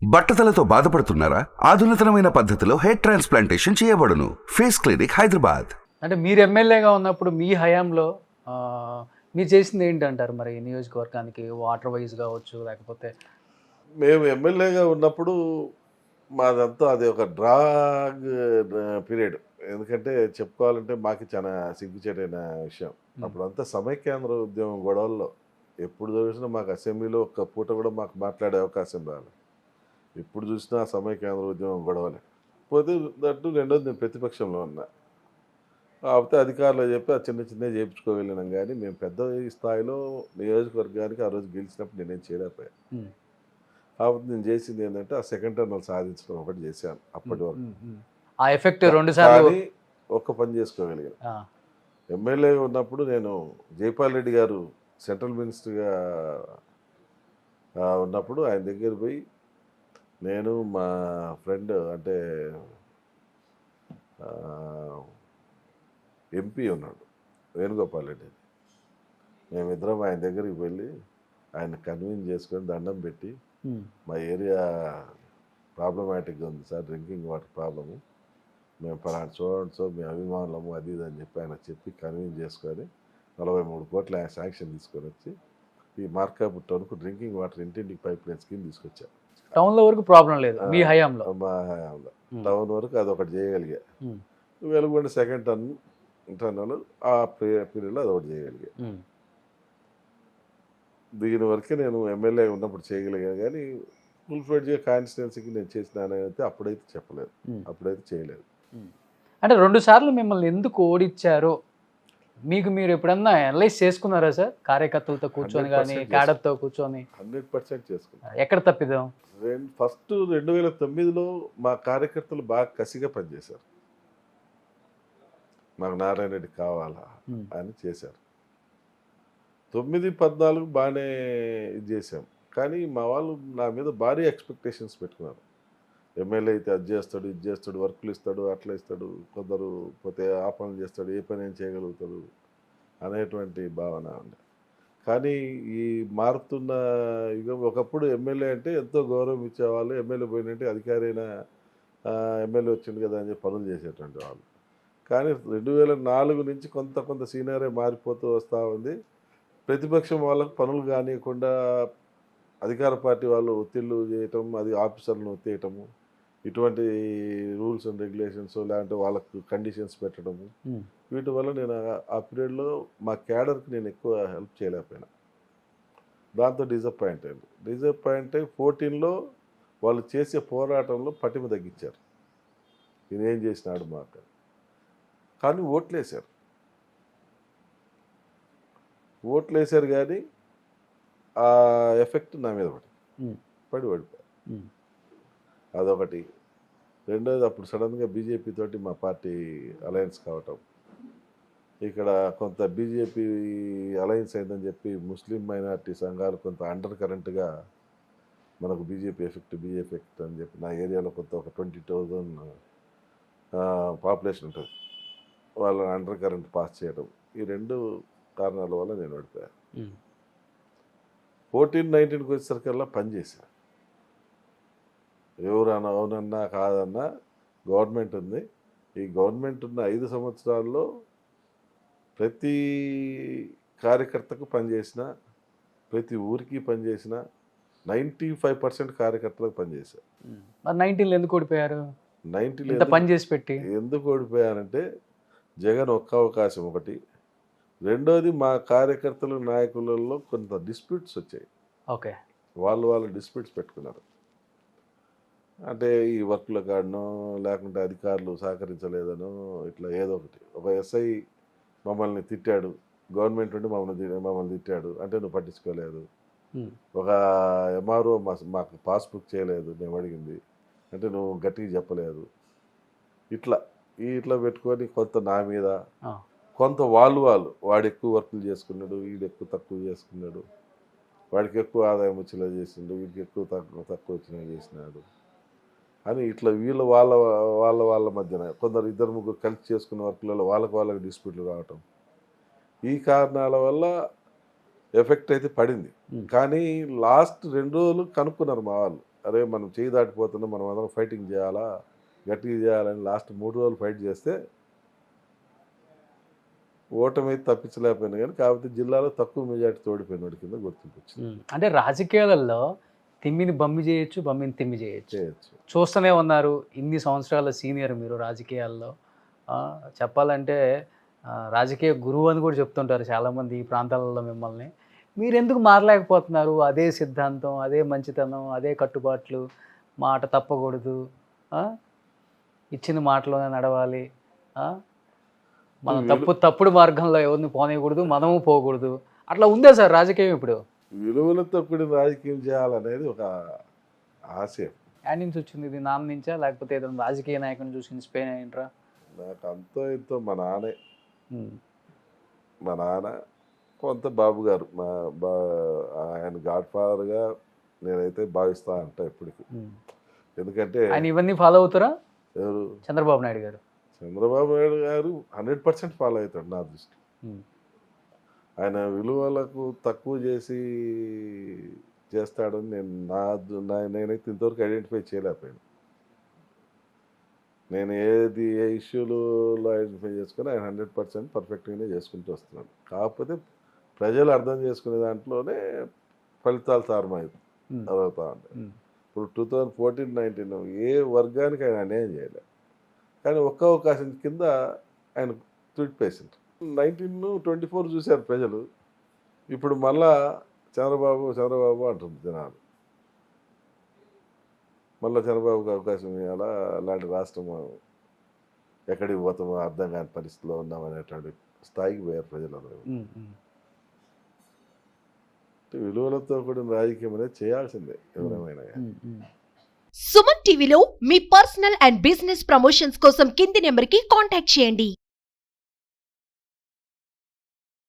బట్టతలతో బాధపడుతున్నారా? ఆధునితనమైన పద్ధతిలో hair transplantation చేయబడును. Face clinic, Hyderabad. అంటే మీరు ఎమ్మెల్యేగా ఉన్నప్పుడు మీ హయాంలో ఆ, మీరు చేసింది ఏంటంటారు మరి ఈ నియోజకవర్గానికి? వాటర్ వైజ్ కావచ్చు, లేకపోతే మేము ఎమ్మెల్యేగా ఉన్నప్పుడు మాదంతా అది ఒక డ్రాగ్ పీరియడ్. ఎందుకంటే చెప్పుకోవాలంటే మాకు చాలా సిగ్గుచేటైన విషయం. అప్పుడంతా సమైక్యాంధ్ర ఉద్యమం గొడవల్లో ఎప్పుడు చూసినా మాకు అసెంబ్లీలో ఒక్క పూట కూడా మాకు మాట్లాడే అవకాశం రాలేదు. ఎప్పుడు చూసినా సమైక్యాంధ్ర ఉద్యమం గొడవలే. పోతే దట్టు రెండోది నేను ప్రతిపక్షంలో ఉన్నా. కాకపోతే అధికారులు చెప్పి ఆ చిన్న చిన్నవి చేయించుకోగలిగినాం, కానీ మేము పెద్ద స్థాయిలో నియోజకవర్గానికి ఆ రోజు గెలిచినప్పుడు నేనేం చేయలేకపోయాను. కాకపోతే నేను చేసింది ఏంటంటే ఆ సెకండ్ టర్నల్ సాధించడం ఒకటి చేశాను అప్పటి వరకు. ఆ ఎఫెక్ట్ 2 సార్లు కానీ ఒక్క పని చేసుకోగలిగాను. ఎమ్మెల్యే ఉన్నప్పుడు నేను జైపాల్ రెడ్డి గారు సెంట్రల్ మినిస్టర్గా ఉన్నప్పుడు ఆయన దగ్గర పోయి నేను మా ఫ్రెండ్ అంటే ఎంపీ ఉన్నాడు వేణుగోపాల్ రెడ్డి, మేమిద్దరం ఆయన దగ్గరికి వెళ్ళి ఆయన కన్విన్స్ చేసుకొని దండం పెట్టి మా ఏరియా ప్రాబ్లమాటిక్గా ఉంది సార్, డ్రింకింగ్ వాటర్ ప్రాబ్లము, మేము పలానా చూడండి సో మీ అభిమానులము అది ఇది అని చెప్పి ఆయన చెప్పి కన్విన్స్ చేసుకొని 43 కోట్ల ఆయన శాంక్షన్ తీసుకొని వచ్చి ఈ మార్కాపురం టౌన్కు డ్రింకింగ్ వాటర్ ఇంటింటికి పైప్ లైన్ స్కీమ్ తీసుకొచ్చారు. టౌన్లో వరకు ప్రాబ్లం లేదు మీ హయాంలో? మా హయాంలో టౌన్ వరకు అది ఒకటి చేయగలిగా. వెలుగొండ సెకండ్ టర్నల్ ఆ పీరియడ్లో అది ఒకటి చేయగలిగా. దీని వరకే నేను ఎమ్మెల్యే ఉన్నప్పుడు చేయగలిగా, కానీ ఫుల్ ఫ్లెడ్జ్గా కాన్స్టిట్యున్సీకి నేను చేసినానైతే అప్పుడైతే చెప్పలేదు, అప్పుడైతే చేయలేదు. అంటే 2 సార్లు మిమ్మల్ని ఎందుకు ఓడించారో మీకు మీరు ఎప్పుడన్నా అనలైజ్ చేసుకున్నారా సార్? కార్యకర్తలతో కూర్చొని కానీ క్యాడర్తో కూర్చొని? 100% చేసుకున్నాను. ఎక్కడ తప్పిదాం? ఫస్ట్ 2009లో మా కార్యకర్తలు బాగా కసిగా పనిచేశారు. మాకు నారాయణ రెడ్డి కావాలా అని చేశారు. 9-14 బాగానే ఇది చేశాం, కానీ మా వాళ్ళు నా మీద భారీ ఎక్స్పెక్టేషన్స్ పెట్టుకున్నారు. ఎమ్మెల్యే అయితే అది చేస్తాడు, ఇది చేస్తాడు, వర్కులు ఇస్తాడు, అట్లా ఇస్తాడు, కొందరు పోతే ఆ పనులు చేస్తాడు, ఏ పని ఏం చేయగలుగుతాడు అనేటువంటి భావన ఉంది. కానీ ఈ మారుతున్న యుగం, ఒకప్పుడు ఎమ్మెల్యే అంటే ఎంతో గౌరవం ఇచ్చేవాళ్ళు, ఎమ్మెల్యే పోయినంటే అధికారి అయిన ఎమ్మెల్యే వచ్చింది కదా అని చెప్పి పనులు చేసేటువంటి వాళ్ళు. కానీ 2004 నుంచి కొంత సీనియరే మారిపోతూ వస్తూ ఉంది. ప్రతిపక్షం వాళ్ళకు పనులు కానివ్వకుండా అధికార పార్టీ వాళ్ళు ఒత్తిళ్ళు చేయటం, అది ఆఫీసర్లను ఒత్తేయటము, ఇటువంటి రూల్స్ అండ్ రెగ్యులేషన్స్ లేదంటే వాళ్ళకు కండిషన్స్ పెట్టడము, వీటి వల్ల నేను ఆ పీరియడ్లో మా క్యాడర్కి నేను ఎక్కువ హెల్ప్ చేయలేకపోయినా. దాంతో డిసప్పాయింట్ అయ్యి 14లో వాళ్ళు చేసే పోరాటంలో పటిమ తగ్గించారు. ఈయన ఏం చేసినాడు మాకు, కానీ ఓట్లేసారు కానీ ఆ ఎఫెక్ట్ నా మీద పడిపోయారు. అదొకటి. రెండోది, అప్పుడు సడన్గా బీజేపీ తోటి మా పార్టీ అలయన్స్ కావటం, ఇక్కడ కొంత బీజేపీ అలయన్స్ అయిందని చెప్పి ముస్లిం మైనారిటీ సంఘాలు కొంత అండర్ కరెంట్గా మనకు బీజేపీ ఎఫెక్ట్ అని చెప్పి నా ఏరియాలో కొంత ఒక 20,000 పాపులేషన్ ఉంటుంది, వాళ్ళ అండర్ కరెంట్ పాస్ చేయడం, ఈ 2 కారణాల వల్ల నేను ఓడిపోయాను. 14-19కి వచ్చేసరికల్లా పనిచేశాను. ఎవరన్నా అవునన్నా కాదన్నా గవర్నమెంట్ ఉంది. ఈ గవర్నమెంట్ ఉన్న 5 సంవత్సరాల్లో ప్రతి కార్యకర్తకు పనిచేసిన, ప్రతి ఊరికి పనిచేసిన 95% కార్యకర్తలకు పనిచేశారు. 19లో ఎందుకు ఓడిపోయారు? 90లో పని చేసి పెట్టి ఎందుకు ఓడిపోయారంటే జగన్ ఒక్క అవకాశం ఒకటి, రెండోది మా కార్యకర్తల నాయకులలో కొంత డిస్ప్యూట్స్ వచ్చాయి. ఓకే, వాళ్ళు డిస్ప్యూట్స్ పెట్టుకున్నారు. అంటే ఈ వర్క్ల కాడనో లేకుంటే అధికారులు సహకరించలేదనో ఇట్లా ఏదో ఒకటి. ఒక ఎస్ఐ మమ్మల్ని తిట్టాడు, గవర్నమెంట్ ఉండి మమ్మల్ని తిట్టాడు అంటే నువ్వు పట్టించుకోలేదు. ఒక ఎంఆర్ఓ మాకు పాస్బుక్ చేయలేదు మేము అడిగింది అంటే నువ్వు గట్టిగా చెప్పలేదు. ఇట్లా పెట్టుకొని కొంత నా మీద, కొంత వాడు ఎక్కువ వర్కులు చేసుకున్నాడు, వీడు ఎక్కువ తక్కువ చేసుకున్నాడు, వాడికి ఎక్కువ ఆదాయం వచ్చేలా చేసిండు, వీడికి ఎక్కువ తక్కువ వచ్చినా చేసినాడు అని ఇట్లా వీళ్ళ వాళ్ళ మధ్యన కొందరు 2-3 కలిసి చేసుకున్న వర్కులలో వాళ్ళకి డిస్ప్యూట్లు రావటం, ఈ కారణాల వల్ల ఎఫెక్ట్ అయితే పడింది. కానీ లాస్ట్ 2 రోజులు కనుక్కున్నారు మా వాళ్ళు, అరే మనం చేయి దాటిపోతున్నాం, మనం అందరం ఫైటింగ్ చేయాలా, గట్టిగా చేయాలని లాస్ట్ 3 రోజులు ఫైట్ చేస్తే ఓటమి అయితే తప్పించలేకపోయినా కానీ కాకపోతే జిల్లాలో తక్కువ మెజార్టీ తోడిపోయినోడి కింద గుర్తింపు వచ్చింది. అంటే రాజకీయాలలో తిమ్మిని బమ్మి చేయొచ్చు, బమ్మిని తిమ్మి చేయొచ్చు. చేయొచ్చు. చూస్తూనే ఉన్నారు, ఇన్ని సంవత్సరాల సీనియర్ మీరు రాజకీయాల్లో. చెప్పాలంటే రాజకీయ గురువు అని కూడా చెప్తుంటారు చాలామంది ఈ ప్రాంతాలలో మిమ్మల్ని. మీరు ఎందుకు మారలేకపోతున్నారు? అదే సిద్ధాంతం, అదే మంచితనం, అదే కట్టుబాట్లు, మాట తప్పకూడదు, ఇచ్చిన మాటలోనే నడవాలి, మనం తప్పుడు మార్గంలో ఎవరిని పోనీయకూడదు, మనము పోకూడదు, అట్లా ఉందే సార్ రాజకీయం ఇప్పుడు. విలువలతో కూడిన రాజకీయం చేయాలనేది ఒక ఆశయం. యాడ్ నుంచి వచ్చింది ఇది? నాన్న నుంచా లేకపోతే ఏదైనా రాజకీయ నాయకుని చూసి ఇన్స్పైర్ అయ్యింట్రా? నాకు అంతో ఇంతో మా నాన్న కొంత బాబు గారు ఆయన గాడ్ ఫాదర్గా నేనైతే భావిస్తా అంట ఇప్పటికి. ఎందుకంటే ఆయన ఇవన్నీ ఫాలో అవుతారా? ఎవరు? చంద్రబాబు నాయుడు గారు. చంద్రబాబు నాయుడు గారు 100% ఫాలో అవుతాడు నా దృష్టి. ఆయన విలువలకు తక్కువ చేస్తాడని నేనైతే ఇంతవరకు ఐడెంటిఫై చేయలేకపోయాను. నేను ఏ ఇష్యూలో ఐడెంటిఫై చేసుకుని ఆయన 100% పర్ఫెక్ట్గానే చేసుకుంటూ వస్తున్నాడు. కాకపోతే ప్రజలు అర్థం చేసుకునే దాంట్లోనే ఫలితాలు అవుతా ఉంటాయి. ఇప్పుడు 2014-19 ఏ వర్గానికి ఆయన అన్యాయం చేయలేదు, కానీ ఒక్క అవకాశం కింద ఆయన తుడిపేసింది. 1924 చూశారు ప్రజలు, ఇప్పుడు మళ్ళా చంద్రబాబు అంటుంది జనాలు. మళ్ళీ చంద్రబాబుకి అవకాశం ఇవ్వాలా, అలాంటి రాష్ట్రం ఎక్కడికి పోతామో అర్థం కాని పరిస్థితిలో ఉన్నామనేటువంటి స్థాయికి పోయారు ప్రజలందరూ. విలువలతో కూడిన రాజకీయం అనేది చేయాల్సిందే ఎవరేమైనా. సుమన్ టీవీలో మీ పర్సనల్ అండ్ బిజినెస్ ప్రమోషన్స్ కోసం కింది నెంబర్కి కాంటాక్ట్ చేయండి.